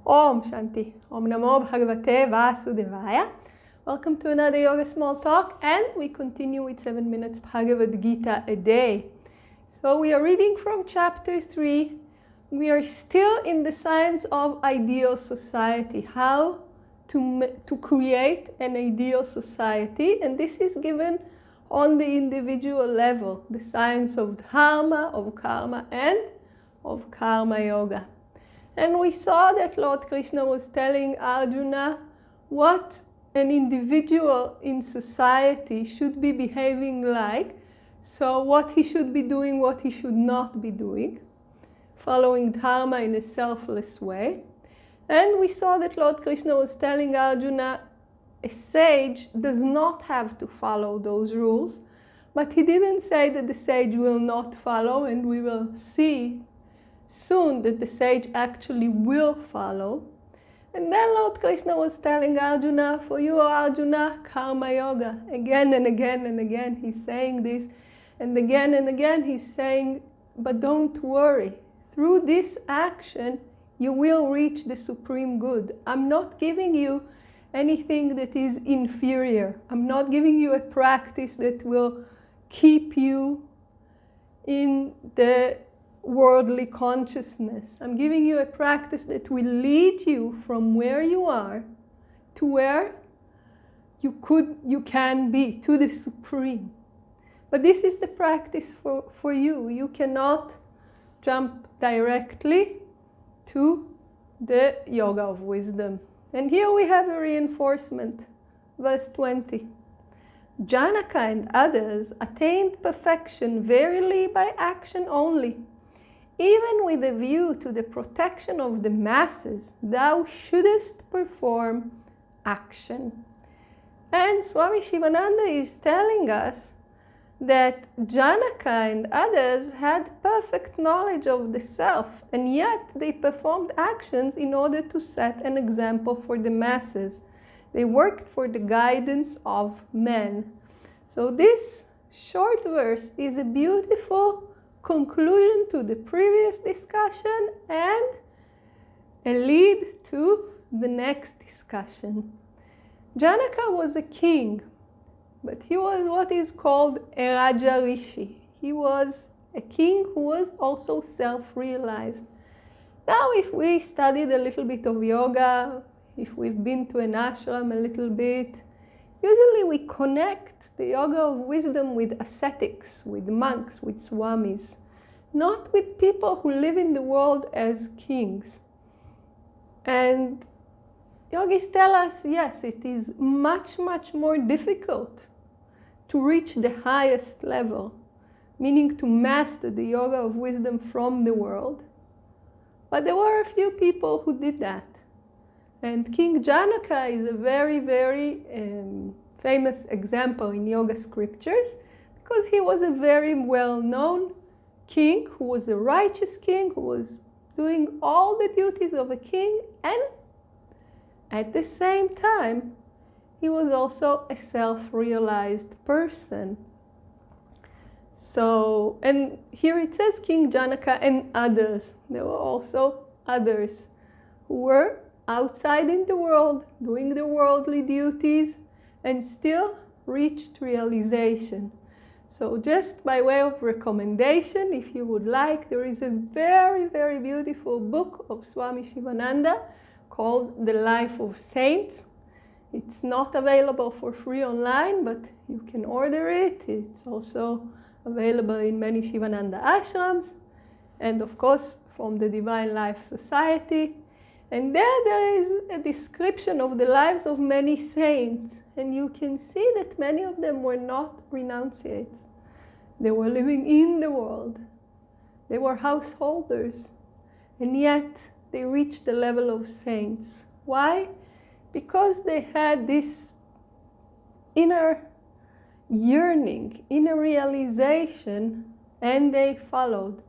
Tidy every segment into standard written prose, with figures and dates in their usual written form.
Om Shanti. Om Namo Bhagavate Vasudevaya. Welcome to another Yoga Small Talk, and we continue with 7 minutes Bhagavad Gita a day. So we are reading from chapter 3. We are still in the science of ideal society, how to create an ideal society, and this is given on the individual level, the science of dharma, of karma, and of karma yoga. And we saw that Lord Krishna was telling Arjuna what an individual in society should be behaving like, so what he should be doing, what he should not be doing, following dharma in a selfless way. And we saw that Lord Krishna was telling Arjuna a sage does not have to follow those rules, but he didn't say that the sage will not follow, and we will see soon that the sage actually will follow. And then Lord Krishna was telling Arjuna, for you, Arjuna, karma yoga. Again and again and again he's saying this, and again he's saying, but don't worry. Through this action, you will reach the supreme good. I'm not giving you anything that is inferior. I'm not giving you a practice that will keep you in the worldly consciousness. I'm giving you a practice that will lead you from where you are to where you can be, to the supreme. But this is the practice for you. You cannot jump directly to the yoga of wisdom. And here we have a reinforcement. Verse 20. Janaka and others attained perfection verily by action only. Even with a view to the protection of the masses, thou shouldest perform action. And Swami Shivananda is telling us that Janaka and others had perfect knowledge of the self, and yet they performed actions in order to set an example for the masses. They worked for the guidance of men. So this short verse is a beautiful conclusion to the previous discussion and a lead to the next discussion. Janaka was a king, but he was what is called a Raja Rishi. He was a king who was also self-realized. Now, if we studied a little bit of yoga, if we've been to an ashram a little bit, usually we connect the yoga of wisdom with ascetics, with monks, with swamis, not with people who live in the world as kings. And yogis tell us, yes, it is much, much more difficult to reach the highest level, meaning to master the yoga of wisdom from the world. But there were a few people who did that. And King Janaka is a very, very famous example in yoga scriptures, because he was a very well-known king who was a righteous king who was doing all the duties of a king, and at the same time he was also a self-realized person. So, and here it says King Janaka and others. There were also others who were outside in the world, doing the worldly duties, and still reached realization. So just by way of recommendation, if you would like, there is a very, very beautiful book of Swami Shivananda called The Life of Saints. It's not available for free online, but you can order it. It's also available in many Shivananda ashrams, and of course from the Divine Life Society. And there is a description of the lives of many saints. And you can see that many of them were not renunciates. They were living in the world. They were householders. And yet they reached the level of saints. Why? Because they had this inner yearning, inner realization, and they followed.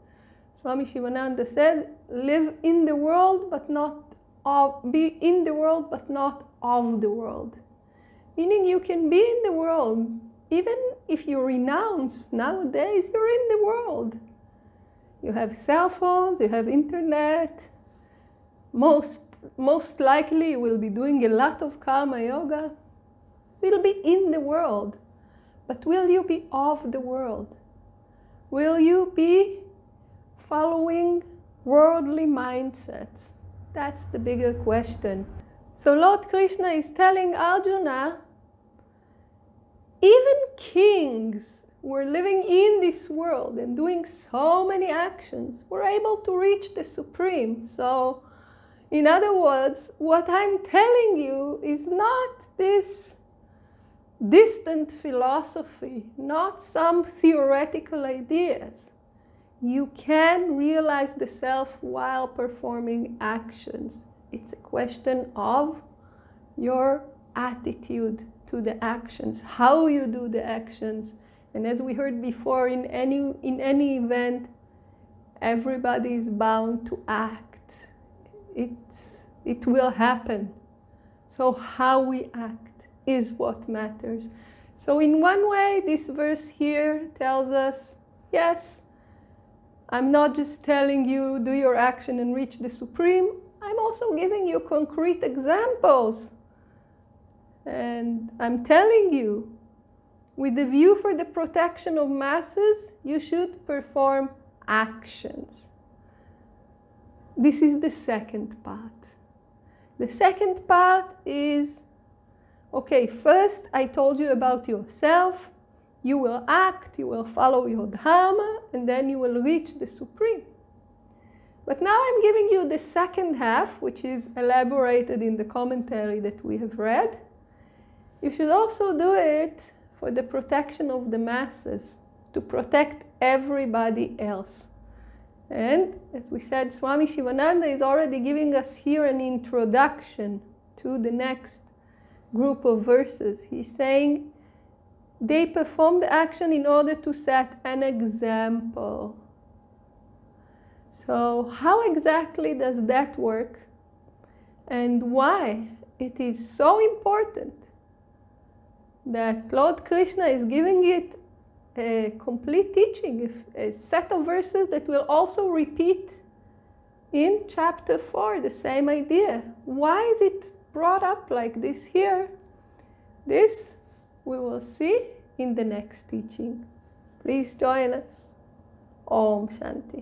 Swami Shivananda said, live in the world, but not be in the world, but not of the world. Meaning you can be in the world, even if you renounce. Nowadays, you're in the world. You have cell phones, you have internet. Most most likely you will be doing a lot of karma yoga. Will be in the world. But will you be of the world? Will you be following worldly mindsets? That's the bigger question. So Lord Krishna is telling Arjuna, even kings who are living in this world and doing so many actions were able to reach the Supreme. So, in other words, what I'm telling you is not this distant philosophy, not some theoretical ideas. You can realize the self while performing actions. It's a question of your attitude to the actions, how you do the actions. And as we heard before, in any event, everybody is bound to act. It will happen. So how we act is what matters. So in one way, this verse here tells us, yes, I'm not just telling you do your action and reach the Supreme. I'm also giving you concrete examples. And I'm telling you, with the view for the protection of masses, you should perform actions. This is the second part. The second part is, okay, first I told you about yourself. You will act, you will follow your dharma, and then you will reach the Supreme. But now I'm giving you the second half, which is elaborated in the commentary that we have read. You should also do it for the protection of the masses, to protect everybody else. And as we said, Swami Shivananda is already giving us here an introduction to the next group of verses. He's saying they perform the action in order to set an example. So how exactly does that work? And why it is so important that Lord Krishna is giving it a complete teaching, a set of verses that will also repeat in chapter 4, the same idea. Why is it brought up like this here? This we will see in the next teaching. Please join us. Om Shanti.